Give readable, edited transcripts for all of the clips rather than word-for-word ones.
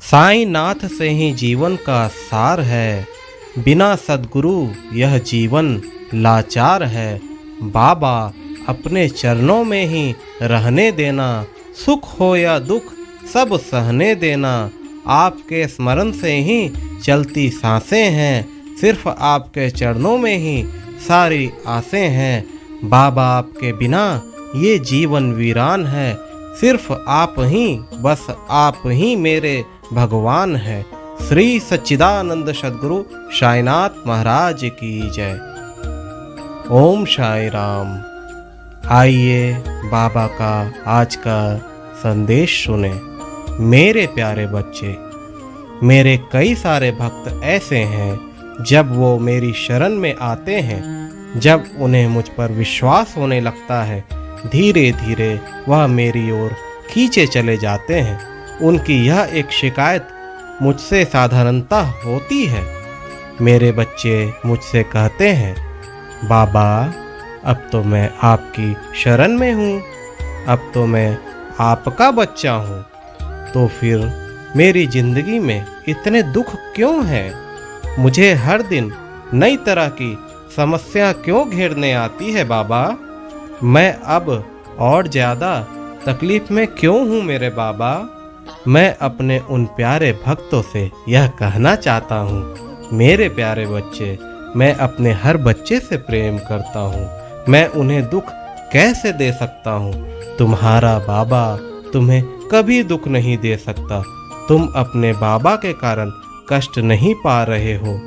साईं नाथ से ही जीवन का सार है, बिना सद्गुरु यह जीवन लाचार है। बाबा अपने चरणों में ही रहने देना, सुख हो या दुख सब सहने देना। आपके स्मरण से ही चलती सांसें हैं, सिर्फ आपके चरणों में ही सारी आसें हैं। बाबा आपके बिना ये जीवन वीरान है, सिर्फ आप ही, बस आप ही मेरे भगवान है। श्री सच्चिदानंद सद्गुरु साईनाथ महाराज की जय। ओम साई राम। आइए बाबा का आज का संदेश सुने। मेरे प्यारे बच्चे, मेरे कई सारे भक्त ऐसे हैं, जब वो मेरी शरण में आते हैं, जब उन्हें मुझ पर विश्वास होने लगता है, धीरे धीरे वह मेरी ओर खींचे चले जाते हैं। उनकी यह एक शिकायत मुझसे साधारणतः होती है। मेरे बच्चे मुझसे कहते हैं, बाबा अब तो मैं आपकी शरण में हूँ, अब तो मैं आपका बच्चा हूँ, तो फिर मेरी ज़िंदगी में इतने दुख क्यों हैं? मुझे हर दिन नई तरह की समस्या क्यों घेरने आती है बाबा? मैं अब और ज़्यादा तकलीफ़ में क्यों हूँ मेरे बाबा? मैं अपने उन प्यारे भक्तों से यह कहना चाहता हूँ, मेरे प्यारे बच्चे, मैं अपने हर बच्चे से प्रेम करता हूँ, मैं उन्हें दुख कैसे दे सकता हूँ? तुम्हारा बाबा तुम्हें कभी दुख नहीं दे सकता। तुम अपने बाबा के कारण कष्ट नहीं पा रहे हो।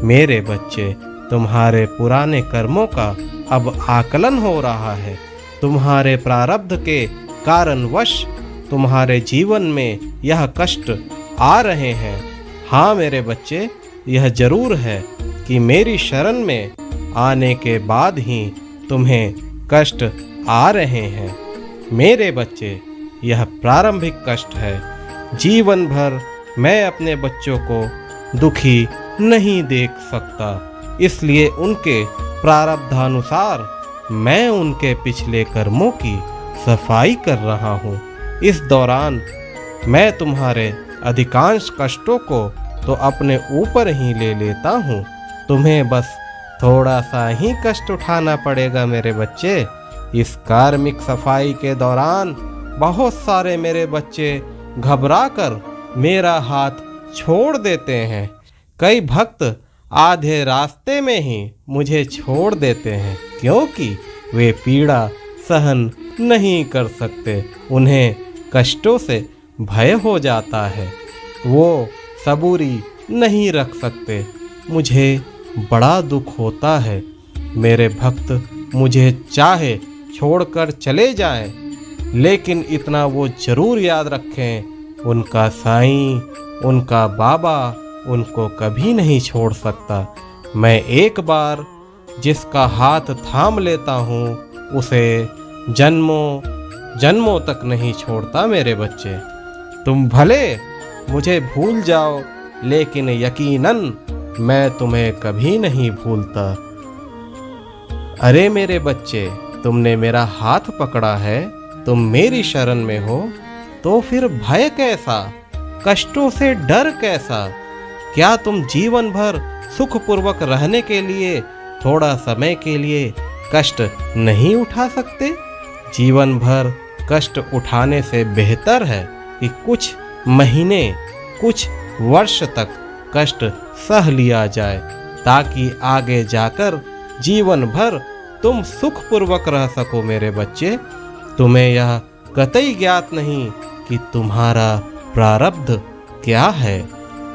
मेरे बच्चे, तुम्हारे पुराने कर्मों का अब आकलन हो रहा है। तुम्हारे प्रारब्ध के कारणवश तुम्हारे जीवन में यह कष्ट आ रहे हैं। हाँ मेरे बच्चे, यह जरूर है कि मेरी शरण में आने के बाद ही तुम्हें कष्ट आ रहे हैं। मेरे बच्चे, यह प्रारंभिक कष्ट है। जीवन भर मैं अपने बच्चों को दुखी नहीं देख सकता, इसलिए उनके प्रारब्धानुसार मैं उनके पिछले कर्मों की सफाई कर रहा हूँ। इस दौरान मैं तुम्हारे अधिकांश कष्टों को तो अपने ऊपर ही ले लेता हूँ। तुम्हें बस थोड़ा सा ही कष्ट उठाना पड़ेगा मेरे बच्चे। इस कार्मिक सफाई के दौरान बहुत सारे मेरे बच्चे घबराकर मेरा हाथ छोड़ देते हैं। कई भक्त आधे रास्ते में ही मुझे छोड़ देते हैं, क्योंकि वे पीड़ा सहन नहीं कर सकते। उन्हें कष्टों से भय हो जाता है, वो सबूरी नहीं रख सकते। मुझे बड़ा दुख होता है। मेरे भक्त मुझे चाहे छोड़कर चले जाएं, लेकिन इतना वो जरूर याद रखें, उनका साईं, उनका बाबा उनको कभी नहीं छोड़ सकता। मैं एक बार जिसका हाथ थाम लेता हूँ, उसे जन्मों जन्मों तक नहीं छोड़ता मेरे बच्चे। तुम भले मुझे भूल जाओ, लेकिन यकीनन मैं तुम्हें कभी नहीं भूलता। अरे मेरे बच्चे, तुमने मेरा हाथ पकड़ा है, तुम मेरी शरण में हो, तो फिर भय कैसा, कष्टों से डर कैसा? क्या तुम जीवन भर सुखपूर्वक रहने के लिए थोड़ा समय के लिए कष्ट नहीं उठा सकते? जीवन भर कष्ट उठाने से बेहतर है कि कुछ महीने, कुछ वर्ष तक कष्ट सह लिया जाए, ताकि आगे जाकर जीवन भर तुम सुखपूर्वक रह सको मेरे बच्चे। तुम्हें यह कतई ज्ञात नहीं कि तुम्हारा प्रारब्ध क्या है,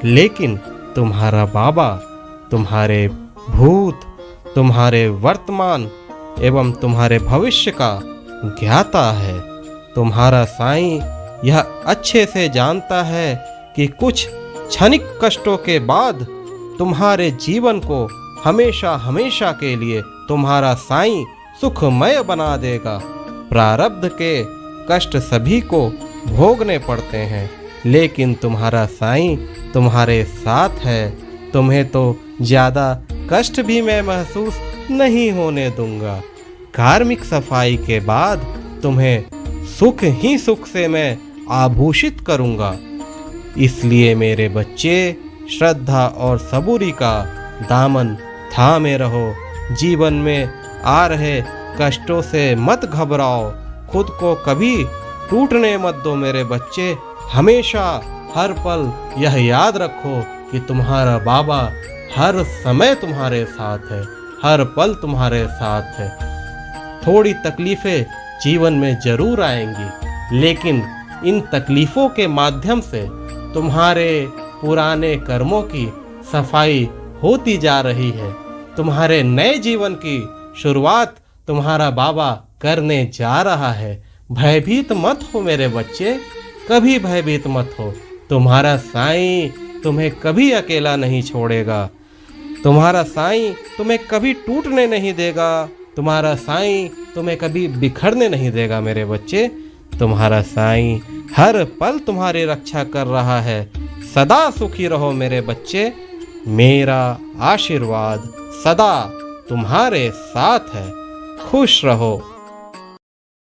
लेकिन तुम्हारा बाबा तुम्हारे भूत, तुम्हारे वर्तमान एवं तुम्हारे भविष्य का ज्ञाता है। तुम्हारा साईं यह अच्छे से जानता है कि कुछ क्षणिक कष्टों के बाद तुम्हारे जीवन को हमेशा हमेशा के लिए तुम्हारा साईं सुखमय बना देगा। प्रारब्ध के कष्ट सभी को भोगने पड़ते हैं, लेकिन तुम्हारा साईं तुम्हारे साथ है। तुम्हें तो ज़्यादा कष्ट भी मैं महसूस नहीं होने दूंगा। कार्मिक सफाई के बाद तुम्हें सुख ही सुख से मैं आभूषित करूंगा। इसलिए मेरे बच्चे श्रद्धा और सबूरी का दामन थामे रहो। जीवन में आ रहे कष्टों से मत घबराओ, खुद को कभी टूटने मत दो मेरे बच्चे। हमेशा हर पल यह याद रखो कि तुम्हारा बाबा हर समय तुम्हारे साथ है, हर पल तुम्हारे साथ है। थोड़ी तकलीफें जीवन में जरूर आएंगी, लेकिन इन तकलीफों के माध्यम से तुम्हारे पुराने कर्मों की सफाई होती जा रही है। तुम्हारे नए जीवन की शुरुआत तुम्हारा बाबा करने जा रहा है। भयभीत मत हो मेरे बच्चे, कभी भयभीत मत हो। तुम्हारा साईं तुम्हें कभी अकेला नहीं छोड़ेगा। तुम्हारा साईं तुम्हें कभी टूटने नहीं देगा। तुम्हारा साईं तुम्हें कभी बिखरने नहीं देगा मेरे बच्चे। तुम्हारा साईं हर पल तुम्हारी रक्षा कर रहा है। सदा सुखी रहो मेरे बच्चे। मेरा आशीर्वाद सदा तुम्हारे साथ है। खुश रहो।